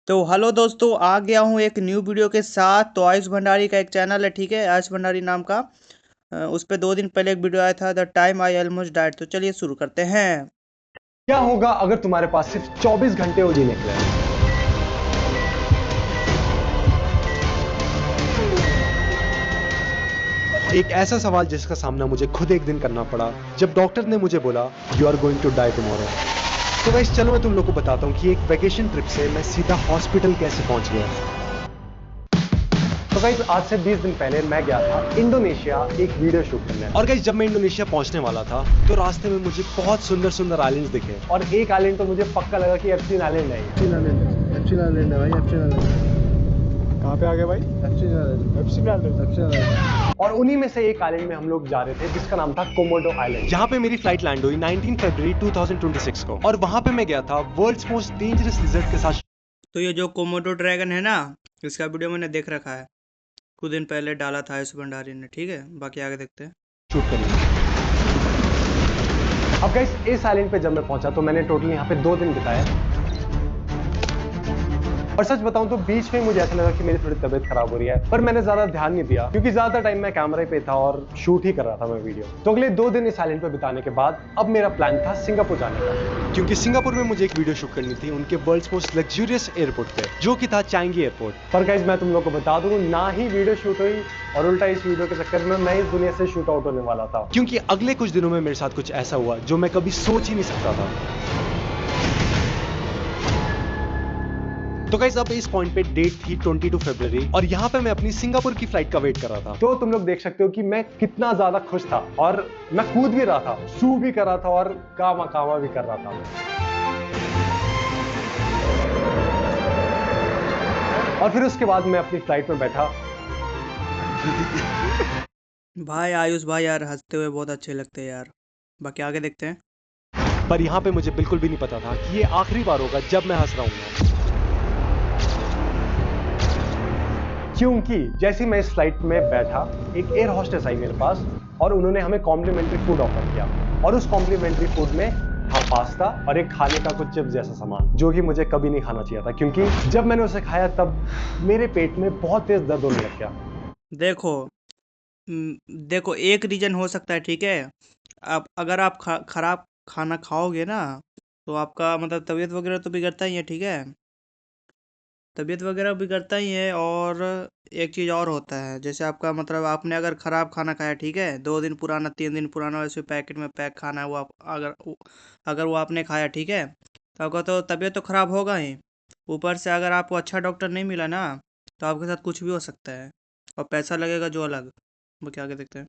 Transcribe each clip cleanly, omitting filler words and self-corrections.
तो हेलो दोस्तों, आ गया हूँ एक न्यू वीडियो के साथ। तो आयुष भंडारी का एक चैनल है, ठीक है, आयुष भंडारी नाम का। उस पर 2 दिन पहले एक वीडियो आया था, the time I almost died. तो चलिए शुरू करते हैं। क्या होगा अगर तुम्हारे पास सिर्फ 24 घंटे हो जीने के लिए? एक ऐसा सवाल जिसका सामना मुझे खुद एक दिन करना पड़ा जब डॉक्टर ने मुझे बोला you are going to die tomorrow. तो गाइस चलो मैं तुम लोग को बताता हूँ कि एक वैकेशन ट्रिप से मैं सीधा हॉस्पिटल कैसे पहुंच गया। तो गाइस आज से 20 दिन पहले मैं गया था इंडोनेशिया एक वीडियो शूट करने। और गाइस जब मैं इंडोनेशिया पहुंचने वाला था तो रास्ते में मुझे बहुत सुंदर सुंदर आइलैंड्स दिखे और एक आइलैंड तो मुझे पक्का लगा कि एप्सिन आइलैंड है। एप्सिन आइलैंड है भाई, एप्सिन आइलैंड। कहाँ पे आ गए भाई? एप्सिन आइलैंड, एप्सिन आइलैंड। एप्सिन आइलैंड। और उन्हीं में से एक आइलैंड में हम लोग जा रहे थे जिसका नाम था कोमोडो आइलैंड, जहाँ पे मेरी फ्लाइट लैंड हुई 19 फरवरी 2026 को। और वहां पे मैं गया था वर्ल्ड्स मोस्ट डेंजरस लिजर्ड के साथ। तो ये जो कोमोडो ड्रैगन है ना, इसका वीडियो मैंने देख रखा है, कुछ दिन पहले डाला था आयुष भंडारी ने, ठीक है। बाकी आगे देखते हैं। शूट करने। अब गाइस इस आइलैंड पे जब मैं पहुंचा तो मैंने टोटल यहाँ पे 2 दिन बिताए। और सच बताऊं तो बीच में मुझे ऐसा लगा कि मेरी थोड़ी तबीयत खराब हो रही है, पर मैंने ज्यादा ध्यान नहीं दिया क्योंकि ज्यादा टाइम मैं कैमरे पे था और शूट ही कर रहा था मैं वीडियो। तो अगले 2 दिन इस आइलैंड पे बिताने के बाद अब मेरा प्लान था सिंगापुर जाने का, क्योंकि सिंगापुर में मुझे एक वीडियो शूट करनी थी उनके वर्ल्ड्स मोस्ट लग्जरियस एयरपोर्ट पे, जो कि था चांगी एयरपोर्ट। पर गाइस मैं तुम लोग को बता दूं, ना ही वीडियो शूट हुई और उल्टा इस वीडियो के चक्कर में मैं इस दुनिया से शूट आउट होने वाला था, क्योंकि अगले कुछ दिनों में मेरे साथ कुछ ऐसा हुआ जो मैं कभी सोच ही नहीं सकता था। तो गाइस अब इस पॉइंट पे डेट थी 22 फरवरी और यहाँ पे मैं अपनी सिंगापुर की फ्लाइट का वेट कर रहा था। तो तुम लोग देख सकते हो कि मैं कितना ज्यादा खुश था और मैं कूद भी रहा था, सू भी कर रहा था और कामा कामा भी कर रहा था। और फिर उसके बाद मैं अपनी फ्लाइट में बैठा। भाई आयुष भाई यार, हंसते हुए बहुत अच्छे लगते हैं यार। बाकी आगे देखते हैं। पर यहाँ पे मुझे बिल्कुल भी नहीं पता था कि ये आखिरी बार होगा जब मैं हंस रहा हूँ, क्योंकि जैसे मैं इस फ्लाइट में बैठा एक एयर होस्टेस आई मेरे पास और उन्होंने हमें कॉम्प्लीमेंट्री फूड ऑफर किया। और उस कॉम्प्लीमेंट्री फूड में था पास्ता और एक खाने का कुछ चिप्स जैसा सामान, जो कि मुझे कभी नहीं खाना चाहिए था, क्योंकि जब मैंने उसे खाया तब मेरे पेट में बहुत तेज दर्द होने लग गया। देखो, देखो एक रीजन हो सकता है, ठीक है। आप अगर आप खराब खाना खाओगे ना, तो आपका मतलब तबीयत वगैरह तो बिगड़ता ही है, ठीक है। तबीयत वगैरह बिगड़ता ही है। और एक चीज़ और होता है, जैसे आपका मतलब आपने अगर ख़राब खाना खाया, ठीक है, 2 दिन पुराना 3 दिन पुराना वैसे पैकेट में पैक खाना है, वो आप अगर वो आपने खाया, ठीक है, तो आपका तो तबीयत तो ख़राब होगा ही। ऊपर से अगर आपको अच्छा डॉक्टर नहीं मिला ना, तो आपके साथ कुछ भी हो सकता है और पैसा लगेगा जो अलग। वो क्या, आगे देखते हैं।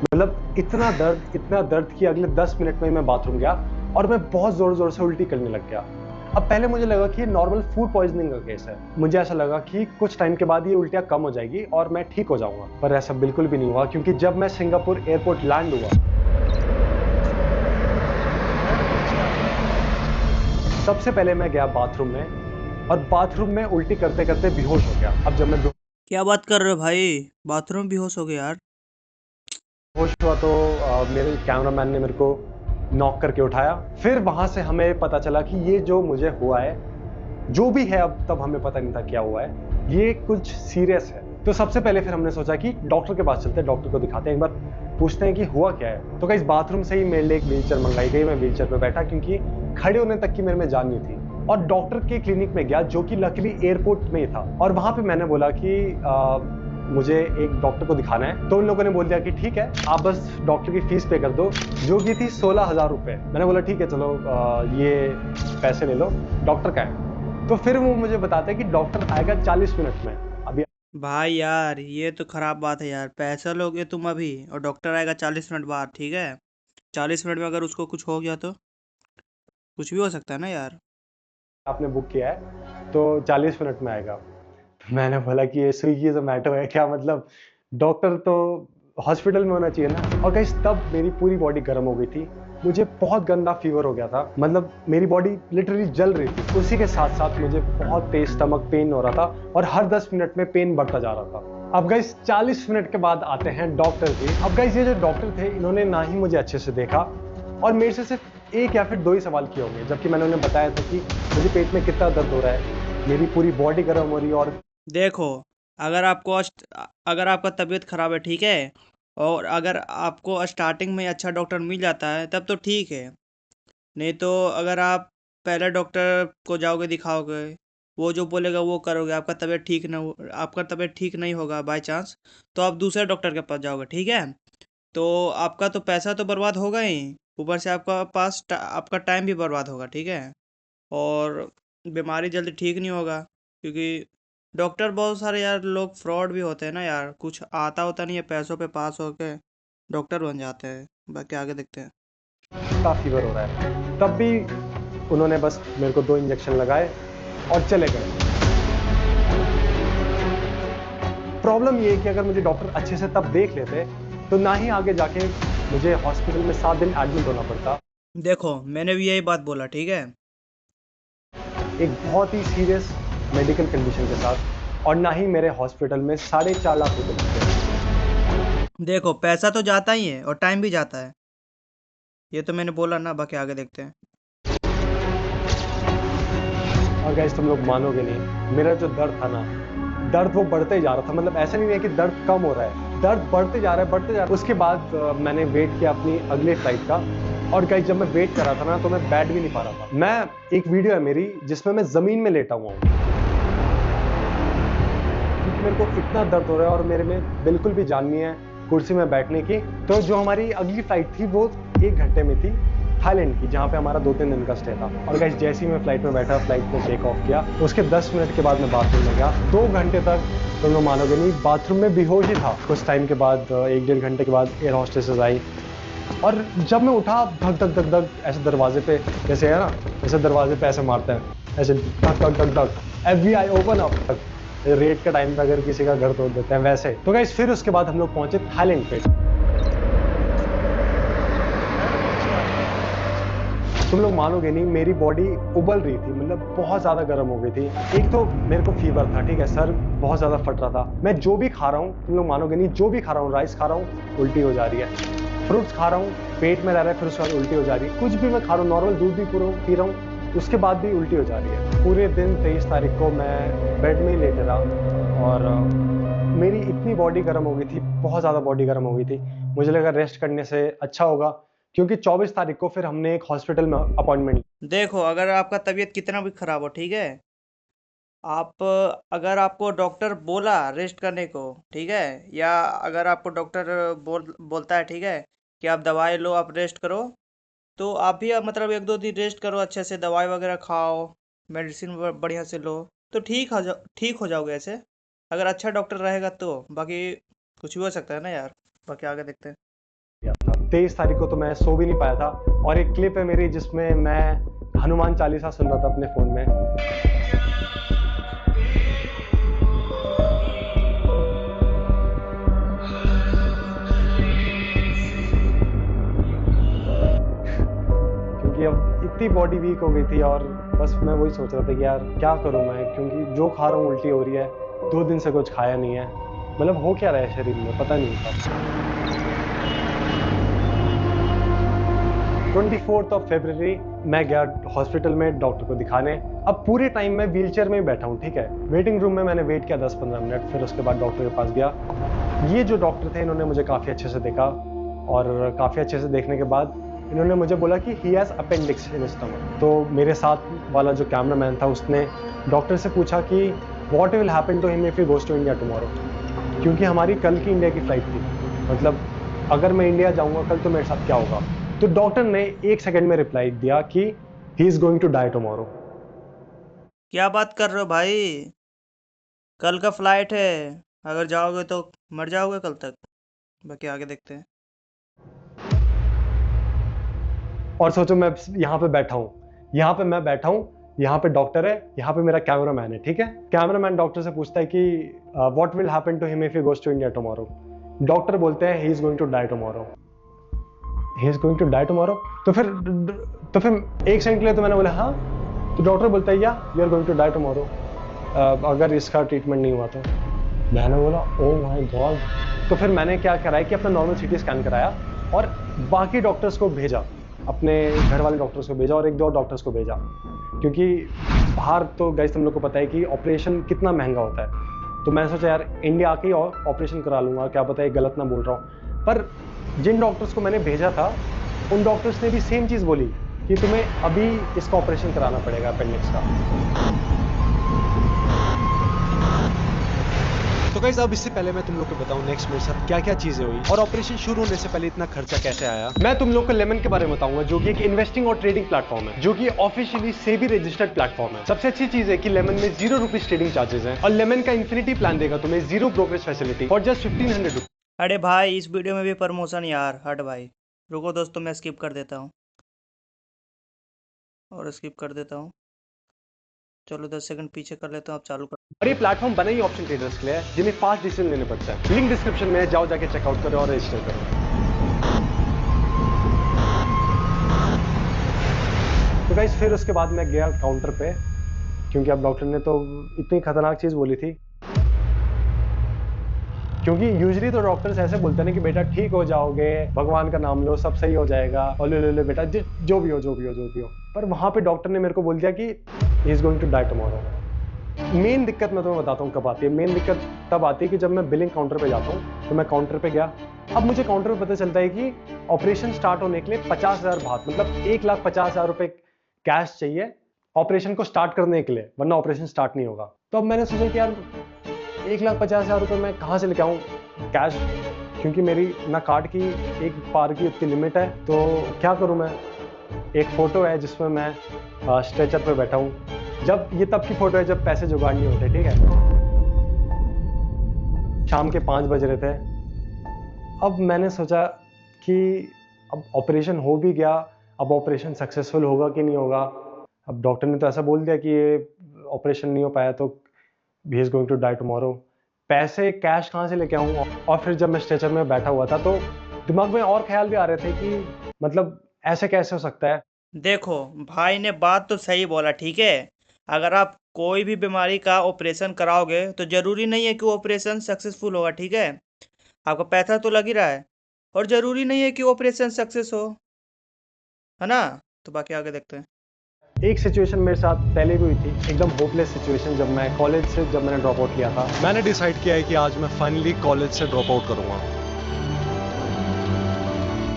मतलब इतना दर्द कि अगले 10 मिनट में मैं बाथरूम गया और मैं बहुत जोर जोर से उल्टी करने लग गया। अब पहले मुझे लगा कि नॉर्मल फूड पॉइजनिंग का केस है, मुझे ऐसा लगा कि कुछ टाइम के बाद ये उल्टियाँ कम हो जाएगी और मैं ठीक हो जाऊंगा, पर ऐसा बिल्कुल भी नहीं हुआ, क्योंकि जब मैं सिंगापुर एयरपोर्ट लैंड हुआ सबसे पहले मैं गया बाथरूम में और बाथरूम में उल्टी करते करते बेहोश हो गया। अब जब मैं क्या बात कर रहे हो भाई, बाथरूम में बेहोश हो गए यार? होश हुआ तो मेरे कैमरामैन ने मेरे को नॉक करके उठाया। फिर वहां से हमें पता चला कि ये जो मुझे हुआ है, जो भी है, अब तब हमें पता नहीं था क्या हुआ है, ये कुछ सीरियस है। तो सबसे पहले फिर हमने सोचा कि डॉक्टर के पास चलते हैं, डॉक्टर को दिखाते हैं, एक बार पूछते हैं कि हुआ क्या है। तो गाइस बाथरूम से ही मेरे लिए एक व्हीलचेयर मंगाई गई, मैं व्हीलचेयर पे बैठा क्योंकि खड़े होने तक की मेरे में जान नहीं थी। और डॉक्टर के क्लिनिक में गया जो कि लकीली एयरपोर्ट में ही था, और वहां पे मैंने बोला कि मुझे एक डॉक्टर को दिखाना है। तो उन लोगों ने बोल दिया कि ठीक है, आप बस डॉक्टर की फीस पे कर दो, जो कि थी 16,000 रुपए। मैंने बोला ठीक है चलो, ये पैसे ले लो, डॉक्टर का है। तो फिर वो मुझे बताते हैं कि डॉक्टर आएगा 40 मिनट में। अभी भाई यार ये तो खराब बात है यार, पैसा लोगे तुम अभी और डॉक्टर आएगा 40 मिनट बाद, ठीक है। 40 मिनट में अगर उसको कुछ हो गया तो कुछ भी हो सकता है ना यार। आपने बुक किया है तो 40 मिनट में आएगा। मैंने बोला कि ये स्विगी जोमेटो है क्या, मतलब डॉक्टर तो हॉस्पिटल में होना चाहिए ना। और गाइस तब मेरी पूरी बॉडी गर्म हो गई थी, मुझे बहुत गंदा फीवर हो गया था, मतलब मेरी बॉडी लिटरली जल रही थी। उसी के साथ साथ मुझे बहुत तेज स्टमक पेन हो रहा था और हर 10 मिनट में पेन बढ़ता जा रहा था। अब गाइस 40 मिनट के बाद आते हैं डॉक्टर जी। अब गाइस ये जो डॉक्टर थे, इन्होंने ना ही मुझे अच्छे से देखा और मेरे से सिर्फ एक या फिर 2 ही सवाल किए होंगे, जबकि मैंने उन्हें बताया था कि मुझे पेट में कितना दर्द हो रहा है। मेरी पूरी बॉडी गर्म हो रही है और देखो, अगर आपका तबीयत खराब है, ठीक है, और अगर आपको स्टार्टिंग में अच्छा डॉक्टर मिल जाता है तब तो ठीक है। नहीं तो अगर आप पहले डॉक्टर को जाओगे, दिखाओगे, वो जो बोलेगा वो करोगे, आपका तबीयत ठीक नहीं होगा बाय चांस, तो आप दूसरे डॉक्टर के पास जाओगे, ठीक है। तो आपका तो पैसा तो बर्बाद होगा ही, ऊपर से आपका टाइम भी बर्बाद होगा, ठीक है। और बीमारी जल्दी ठीक नहीं होगा, क्योंकि डॉक्टर बहुत सारे यार लोग फ्रॉड भी होते हैं ना यार, कुछ आता होता नहीं है, पैसों पे पास होके डॉक्टर बन जाते हैं। बाकी आगे देखते हैं। का फीवर हो रहा है। तब भी उन्होंने बस मेरे को 2 इंजेक्शन लगाए और चले गए। प्रॉब्लम ये है कि अगर मुझे डॉक्टर अच्छे से तब देख लेते तो ना ही आगे जाके मुझे हॉस्पिटल में 7 दिन एडमिट होना पड़ता। देखो, मैंने भी यही बात बोला, ठीक है। एक बहुत ही सीरियस मेडिकल कंडीशन के साथ, और ना ही मेरे हॉस्पिटल में 4.5 लाख रुपए लगते। देखो, पैसा तो जाता ही है और टाइम भी जाता है, ये तो मैंने बोला ना। बाकी आगे देखते हैं। और गाइस तुम लोग मानोगे नहीं, मेरा जो दर्द था ना, दर्द वो बढ़ते ही जा रहा था। मतलब ऐसा नहीं है कि दर्द कम हो रहा है, दर्द बढ़ते जा रहा है, बढ़ते जा रहा है। उसके बाद मैंने वेट किया अपनी अगले फ्लाइट का, और गाइस जब मैं वेट कर रहा था ना तो मैं बैठ भी नहीं पा रहा था। मैं एक वीडियो है मेरी जिसमें मैं जमीन में लेटा हुआ हूँ, क्योंकि मेरे को इतना दर्द हो रहा है और मेरे में बिल्कुल भी जान नहीं है कुर्सी में बैठने की। तो जो हमारी अगली फ्लाइट थी वो 1 घंटे में थी, थाईलैंड की, जहाँ पे हमारा 2-3 दिन का स्टे था। और गाइस जैसे ही मैं फ्लाइट में बैठा, फ्लाइट में टेक ऑफ किया, उसके 10 मिनट के बाद मैं बाथरूम में गया। 2 घंटे तक तुम लोग मानोगे नहीं, बाथरूम में बेहोश ही था। कुछ टाइम के बाद 1-1.5 घंटे के बाद एयर होस्टेसेस आई, और जब मैं उठा, धक धक धक धक ऐसे दरवाजे पे, जैसे है ना, ऐसे दरवाजे पे ऐसे मारते हैं, ऐसे धक धक धक धक, FBI ओपन अप तक, रेट का टाइम पे अगर किसी का घर तोड़ देते हैं वैसे। तो गाइस फिर उसके बाद हम लोग पहुंचे थाईलैंड पे। तुम लोग मानोगे नहीं, मेरी बॉडी उबल रही थी, मतलब बहुत ज्यादा गर्म हो गई थी। एक तो मेरे को फीवर था, ठीक है, सर बहुत ज्यादा फट रहा था। मैं जो भी खा रहा हूँ, तुम लोग मानोगे नहीं, जो भी खा रहा हूँ, राइस खा रहा हूँ, उल्टी हो जा रही है। फ्रूट्स खा रहा हूँ, पेट में रह रहा है, फिर उसके बाद उल्टी हो जा रही है। कुछ भी मैं खा रहा हूँ, नॉर्मल दूध भी पी रहा हूँ, उसके बाद भी उल्टी हो जा रही है। पूरे दिन 23 तारीख को मैं बेड में ही लेटे रहा, और मेरी इतनी बॉडी गर्म हो गई थी, बहुत ज़्यादा बॉडी गर्म हो गई थी। मुझे लगा रेस्ट करने से अच्छा होगा, क्योंकि 24 तारीख को फिर हमने एक हॉस्पिटल में अपॉइंटमेंट। देखो, अगर आपका तबीयत कितना भी खराब हो, ठीक है, अगर आपको डॉक्टर बोला रेस्ट करने को, ठीक है, या अगर आपको डॉक्टर बोलता है, ठीक है, कि आप दवाई लो, आप रेस्ट करो, तो आप भी मतलब 1-2 दिन रेस्ट करो, अच्छे से दवाई वगैरह खाओ, मेडिसिन बढ़िया से लो, तो ठीक हो जाओगे ऐसे, अगर अच्छा डॉक्टर रहेगा तो। बाकी कुछ भी हो सकता है ना यार। बाकी आगे देखते हैं। 23 तारीख को तो मैं सो भी नहीं पाया था, और एक क्लिप है मेरी जिसमें मैं हनुमान चालीसा सुन रहा था अपने फ़ोन में। क्योंकि अब इतनी बॉडी वीक हो गई थी, और बस मैं वही सोच रहा था कि यार क्या करूं मैं, क्योंकि जो खा रहा हूँ उल्टी हो रही है, 2 दिन से कुछ खाया नहीं है, मतलब हो क्या रहा है शरीर में पता नहीं था। 24 फरवरी मैं गया हॉस्पिटल में डॉक्टर को दिखाने। अब पूरे टाइम मैं व्हीलचेयर में ही बैठा हूँ, ठीक है। वेटिंग रूम में मैंने वेट किया 10-15 मिनट, फिर उसके बाद डॉक्टर के पास गया। ये जो डॉक्टर थे, इन्होंने मुझे काफ़ी अच्छे से देखा, और काफ़ी अच्छे से देखने के बाद इन्होंने मुझे बोला कि he has appendix in stomach. तो मेरे साथ वाला जो कैमरामैन था उसने डॉक्टर से पूछा कि what will happen to him if he goes to India tomorrow, क्योंकि हमारी कल की इंडिया की फ्लाइट थी। मतलब अगर मैं इंडिया जाऊंगा कल तो मेरे साथ क्या होगा। तो डॉक्टर ने 1 सेकंड में रिप्लाई दिया कि he is going to die tomorrow. क्या बात कर रहे हो भाई, कल का फ्लाइट है, अगर जाओगे तो मर जाओगे कल तक। बाकी आगे देखते हैं। और सोचो मैं यहाँ पे बैठा हूँ, यहाँ पे मैं बैठा हूँ, यहाँ पे डॉक्टर है, यहाँ पे मेरा कैमरामैन है, ठीक है। कैमरामैन डॉक्टर से पूछता है कि what will happen to him if he goes to India tomorrow. Doctor बोलते हैं he is going to die tomorrow, he is going to die tomorrow. तो फिर 1 सेकंड के लिए तो मैंने बोला हाँ। तो डॉक्टर बोलता है yeah you are going to die tomorrow, अगर इसका ट्रीटमेंट नहीं हुआ तो। मैंने बोला ओ माय गॉड। तो फिर मैंने क्या कराया कि अपना नॉर्मल CT स्कैन कराया और बाकी डॉक्टर्स को भेजा अपने घर वाले डॉक्टर्स को भेजा और एक दो और डॉक्टर्स को भेजा, क्योंकि बाहर तो गाइस तुम लोग को पता है कि ऑपरेशन कितना महंगा होता है। तो मैंने सोचा यार इंडिया आके ऑपरेशन करा लूँगा, क्या पता है गलत ना बोल रहा हूँ। पर जिन डॉक्टर्स को मैंने भेजा था उन डॉक्टर्स ने भी सेम चीज़ बोली कि तुम्हें अभी इसका ऑपरेशन कराना पड़ेगा अपेंडिक्स का। तो गाइस अब इससे पहले मैं तुम लोग को बताऊं नेक्स्ट मेरे साथ क्या क्या चीजें हुई और ऑपरेशन शुरू होने से पहले इतना खर्चा कैसे आया। मैं तुम लोग को लेमन के बारे में बताऊंगा, जो कि एक इन्वेस्टिंग और ट्रेडिंग प्लेटफॉर्म है, जो कि ऑफिशियली सेबी रजिस्टर्ड प्लेटफॉर्म है। सबसे अच्छी चीज है कि लेमन में 0 रुपीज ट्रेडिंग चार्जेस हैं और लेमन का इन्फिनिटी प्लान देगा तुम्हें 0 ब्रोकरेज फैसिलिटी और जस्ट 1500 रुपीज। अरे भाई इस वीडियो में भी प्रमोशन यार, हट भाई। रुको दोस्तों, मैं स्किप कर देता हूँ और स्किप कर देता हूँ। चलो 10 सेकंड पीछे कर लेता हूँ, अब चालू कर। और ये प्लेटफॉर्म बना ही ऑप्शन ट्रेडर्स के लिए है, जिन्हें फास्ट डिसीजन लेने पड़ता है। लिंक डिस्क्रिप्शन में है, जाओ जाके चेकआउट करो और रजिस्टर करो। तो गाइस फिर उसके बाद मैं गया काउंटर पे, क्योंकि अब डॉक्टर ने तो इतनी खतरनाक चीज बोली थी। क्योंकि यूजुअली तो डॉक्टर्स ऐसे बोलते हैं ना कि बेटा ठीक हो जाओगे, भगवान का नाम लो, सब सही हो जाएगा, और ले बेटा जो भी हो। पर वहां पे डॉक्टर ने मेरे को बोल दिया कि he is going to die tomorrow. Main दिक्कत मैं तुम्हें बताता हूँ कब आती है। मेन दिक्कत तब आती है कि जब मैं बिलिंग काउंटर पे जाता हूँ। तो मैं काउंटर पे गया, अब मुझे काउंटर पे पता चलता है कि ऑपरेशन स्टार्ट होने के लिए 50,000 बात, मतलब 1,50,000 रुपए कैश चाहिए ऑपरेशन को स्टार्ट करने के लिए, वरना ऑपरेशन स्टार्ट नहीं होगा। तो अब मैंने सोचा कि यार 1,50,000 रुपए मैं कहाँ से लेके आऊँ कैश, क्योंकि मेरी ना कार्ड की एक बार की उतनी लिमिट है। तो क्या करूँ मैं। एक फोटो है जिसमें मैं स्ट्रेचर पे बैठा हूँ। जब ये तब की फोटो है जब पैसे जुगाड़ नहीं होते, ठीक है। शाम के 5 बज रहे थे। अब मैंने सोचा कि अब ऑपरेशन हो भी गया, अब ऑपरेशन सक्सेसफुल होगा कि नहीं होगा। अब डॉक्टर ने तो ऐसा बोल दिया कि ये ऑपरेशन नहीं हो पाया तो he is going to die tomorrow. पैसे कैश कहाँ से लेके आऊँ। और फिर जब मैं स्ट्रेचर में बैठा हुआ था तो दिमाग में और ख्याल भी आ रहे थे कि मतलब ऐसे कैसे हो सकता है। देखो भाई ने बात तो सही बोला, ठीक है। अगर आप कोई भी बीमारी का ऑपरेशन कराओगे तो जरूरी नहीं है कि वो ऑपरेशन सक्सेसफुल होगा, ठीक है। आपका पैसा तो लग ही रहा है और जरूरी नहीं है कि ऑपरेशन सक्सेस हो, है ना। तो बाकी आगे देखते हैं। एक सिचुएशन मेरे साथ पहले भी हुई थी, एकदम होपलेस सिचुएशन। जब मैं कॉलेज से मैंने ड्रॉप आउट किया था, मैंने डिसाइड किया है कि आज मैं फाइनली कॉलेज से ड्रॉप आउट करूंगा।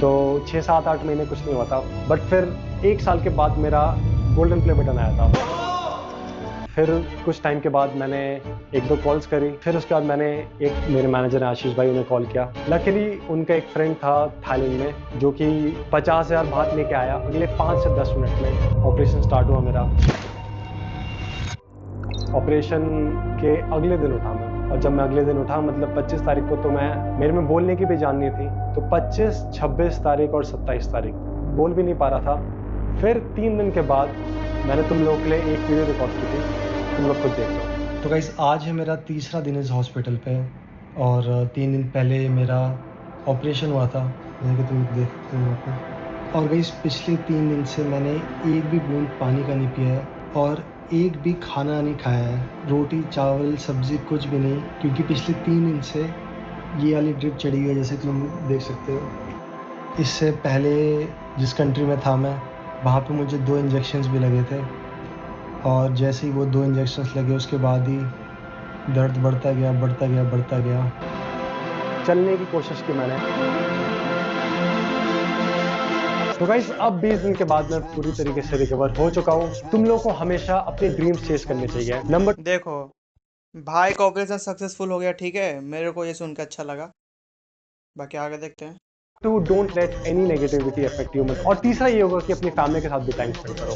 तो 6, 7, 8 महीने कुछ नहीं हुआ था, बट फिर 1 साल के बाद मेरा गोल्डन प्ले बटन आया था। फिर कुछ टाइम के बाद मैंने 1-2 कॉल्स करी। फिर उसके बाद मैंने मेरे मैनेजर आशीष भाई, उन्हें कॉल किया। लकीली उनका एक फ्रेंड था थाईलैंड में, जो कि 50,000 बात लेके आया। अगले 5 से 10 मिनट में ऑपरेशन स्टार्ट हुआ मेरा। ऑपरेशन के अगले दिन उठा मैं, और जब मैं अगले दिन उठा मतलब 25 तारीख को, तो मेरे में बोलने की भी जान नहीं थी। तो 25, 26 तारीख और 27 तारीख बोल भी नहीं पा रहा था। फिर 3 दिन के बाद मैंने तुम लोगों के लिए एक वीडियो रिकॉर्ड की थी, तुम लोग खुद देख लो। तो गाइस आज है मेरा तीसरा दिन इस हॉस्पिटल पे और 3 दिन पहले मेरा ऑपरेशन हुआ था, जैसे कि तुम देख सकते हो यहाँ पे। और गाइस पिछले 3 दिन से मैंने एक भी बूंद पानी का नहीं पिया है और एक भी खाना नहीं खाया है, रोटी चावल सब्जी कुछ भी नहीं, क्योंकि पिछले 3 दिन से ये वाली ड्रिप चढ़ी हुई है, जैसे कि तुम देख सकते हो। इससे पहले जिस कंट्री में था मैं, वहाँ पे मुझे 2 इंजेक्शन्स भी लगे थे और जैसे ही वो 2 इंजेक्शन्स लगे उसके बाद ही दर्द बढ़ता गया। चलने की कोशिश की मैंने। तो गाइस अब 20 दिन के बाद मैं पूरी तरीके से रिकवर हो चुका हूँ। तुम लोगों को हमेशा अपने ड्रीम्स चेस करने चाहिए। नंबर देखो भाई का ऑपरेशन सक्सेसफुल हो गया, ठीक है। मेरे को ये सुन के अच्छा लगा। बाकी आगे देखते हैं। 2, don't let any negativity affect you. और तीसरा ये होगा कि अपनी फैमिली के साथ भी टाइम स्पेंड करो।